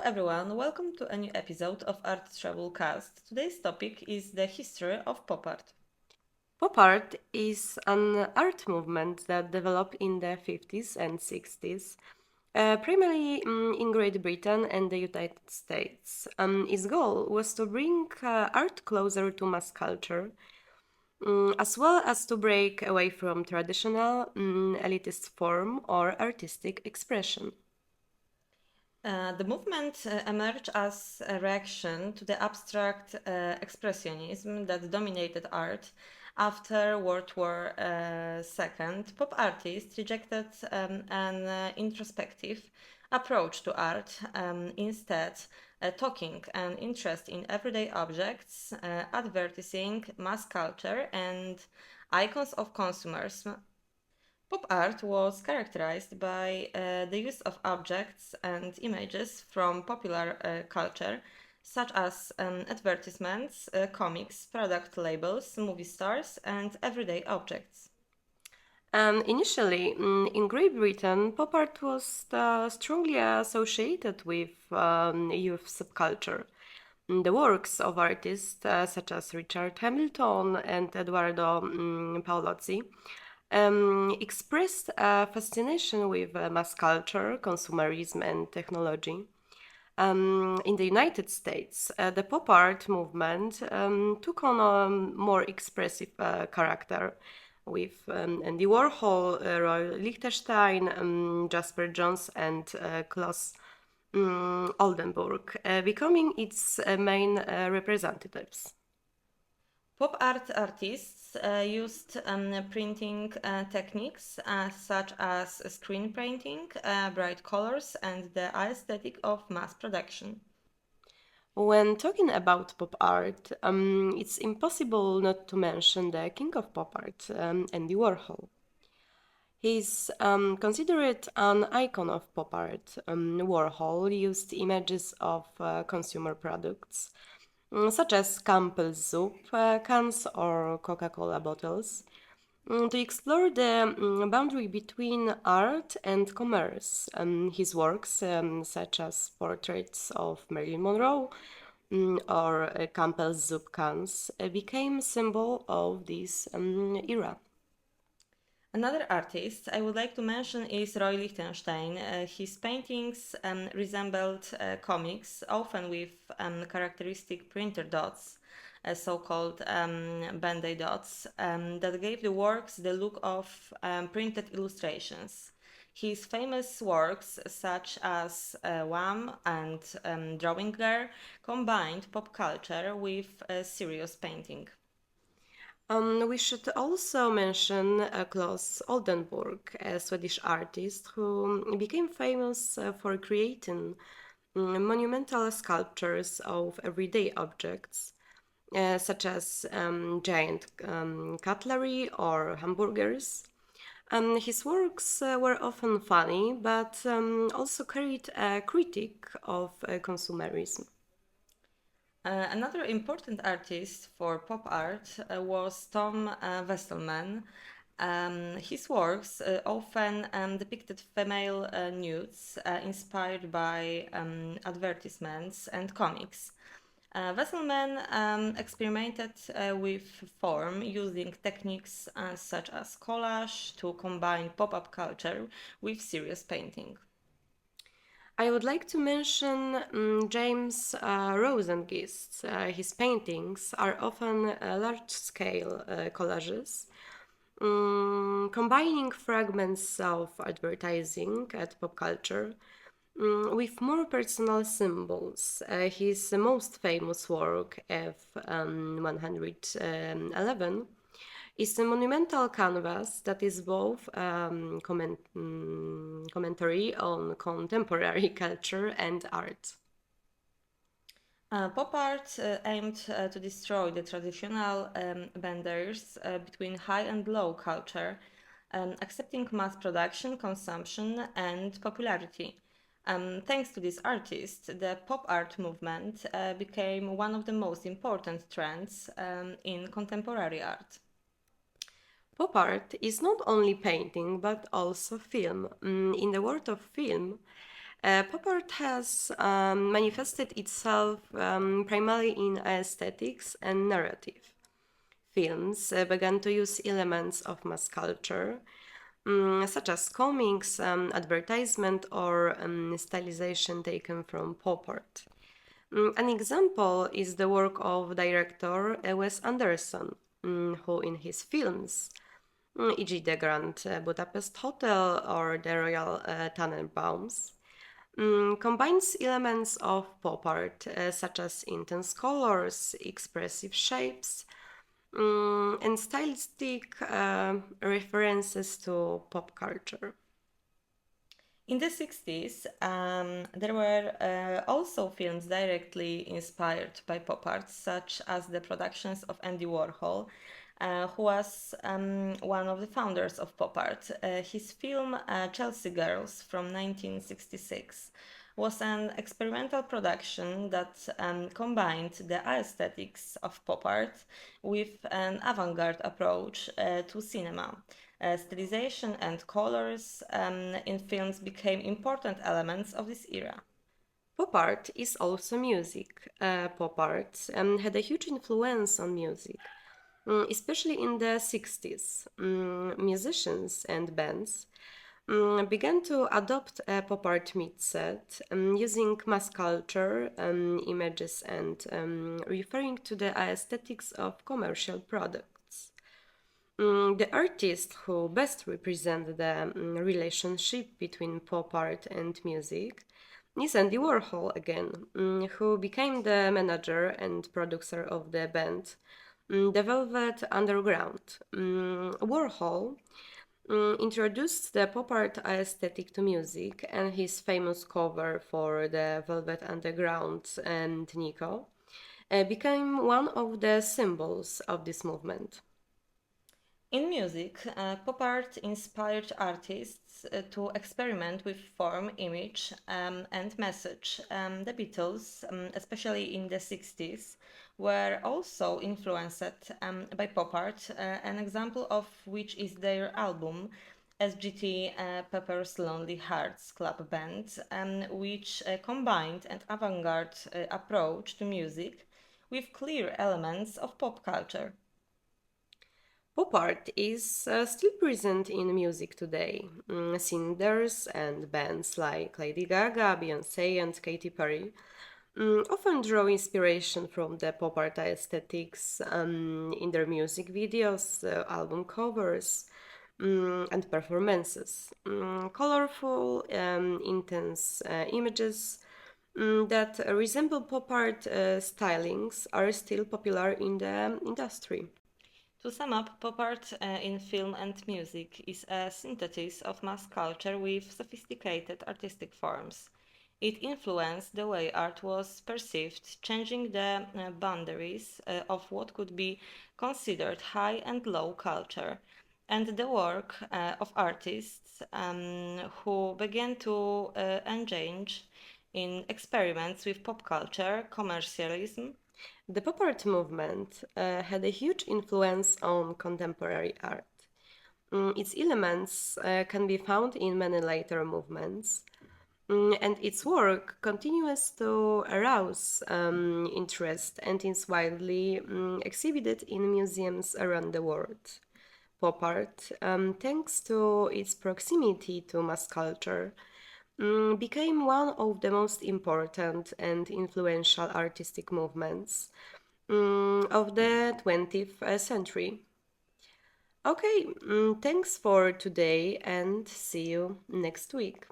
everyone, welcome to a new episode of Art Travel Cast. Today's topic is the history of pop art. Pop art is an art movement that developed in the 50s and 60s, primarily in Great Britain and the United States. Its goal was to bring art closer to mass culture, as well as to break away from traditional elitist form or artistic expression. The movement emerged as a reaction to the abstract expressionism that dominated art after World War II. Pop artists rejected an introspective approach to art, instead, talking an interest in everyday objects, advertising mass culture, and icons of consumers. Pop art was characterized by the use of objects and images from popular culture, such as advertisements, comics, product labels, movie stars, and everyday objects. Initially, in Great Britain, pop art was strongly associated with youth subculture. The works of artists such as Richard Hamilton and Eduardo Paolozzi expressed a fascination with mass culture, consumerism, and technology. In the United States, the pop art movement took on a more expressive character with Andy Warhol, Roy Lichtenstein, Jasper Johns, and Klaus Oldenburg, becoming its main representatives. Pop art artists used printing techniques such as screen painting, bright colors, and the aesthetic of mass production. When talking about pop art, it's impossible not to mention the king of pop art, Andy Warhol. He's considered an icon of pop art. Warhol used images of consumer products, such as Campbell's soup cans or Coca Cola bottles, to explore the boundary between art and commerce. His works, such as portraits of Marilyn Monroe or Campbell's soup cans, became symbol of this era. Another artist I would like to mention is Roy Lichtenstein. His paintings resembled comics, often with characteristic printer dots, so-called band-aid dots, that gave the works the look of printed illustrations. His famous works, such as Wham and Drawing Girl, combined pop culture with serious painting. We should also mention Klaus Oldenburg, a Swedish artist who became famous for creating monumental sculptures of everyday objects, such as giant cutlery or hamburgers. His works were often funny, but also carried a critique of consumerism. Another important artist for pop art was Tom Wesselman. His works often depicted female nudes inspired by advertisements and comics. Wesselman experimented with form using techniques such as collage to combine pop up culture with serious painting. I would like to mention James Rosengist. His paintings are often large scale collages, combining fragments of advertising and pop culture with more personal symbols. His most famous work, F 111, is a monumental canvas that is both commentary on contemporary culture and art. Pop art aimed to destroy the traditional borders between high and low culture, accepting mass production, consumption, and popularity. Thanks to this artist, the pop art movement became one of the most important trends in contemporary art. Pop art is not only painting but also film. In the world of film, Pop art has manifested itself primarily in aesthetics and narrative. Films began to use elements of mass culture, such as comics, advertisement, or stylization taken from pop art. An example is the work of director Wes Anderson, who in his films, e.g., The Grand Budapest Hotel or The Royal Tannenbaums, combines elements of pop art such as intense colors, expressive shapes, and stylistic references to pop culture. In the 60s, there were also films directly inspired by pop art, such as the productions of Andy Warhol, who was one of the founders of pop art. His film Chelsea Girls from 1966 was an experimental production that combined the aesthetics of pop art with an avant garde approach to cinema. Stylization and colors in films became important elements of this era. Pop art is also music. Pop art had a huge influence on music, especially in the 60s. Musicians and bands began to adopt a pop art mindset, using mass culture images and referring to the aesthetics of commercial products. The artist who best represent the relationship between pop art and music is Andy Warhol again, who became the manager and producer of the band The Velvet Underground. Warhol introduced the pop art aesthetic to music, and his famous cover for the Velvet Underground and Nico became one of the symbols of this movement. In music, pop art inspired artists to experiment with form, image, and message. The Beatles, especially in the 60s, were also influenced by pop art, an example of which is their album SGT Pepper's Lonely Hearts Club Band, which combined an avant garde approach to music with clear elements of pop culture. Pop art is still present in music today. Singers and bands like Lady Gaga, Beyonce, and Katy Perry often draw inspiration from the pop art aesthetics in their music videos, album covers, and performances. Colorful, intense images that resemble pop art stylings are still popular in the industry. To sum up, pop art in film and music is a synthesis of mass culture with sophisticated artistic forms. It influenced the way art was perceived, changing the boundaries of what could be considered high and low culture, and the work of artists who began to engage in experiments with pop culture, commercialism. The pop art movement had a huge influence on contemporary art. Its elements can be found in many later movements, and its work continues to arouse interest and is widely exhibited in museums around the world. Pop art, thanks to its proximity to mass culture, became one of the most important and influential artistic movements of the 20th century. Okay, thanks for today and see you next week.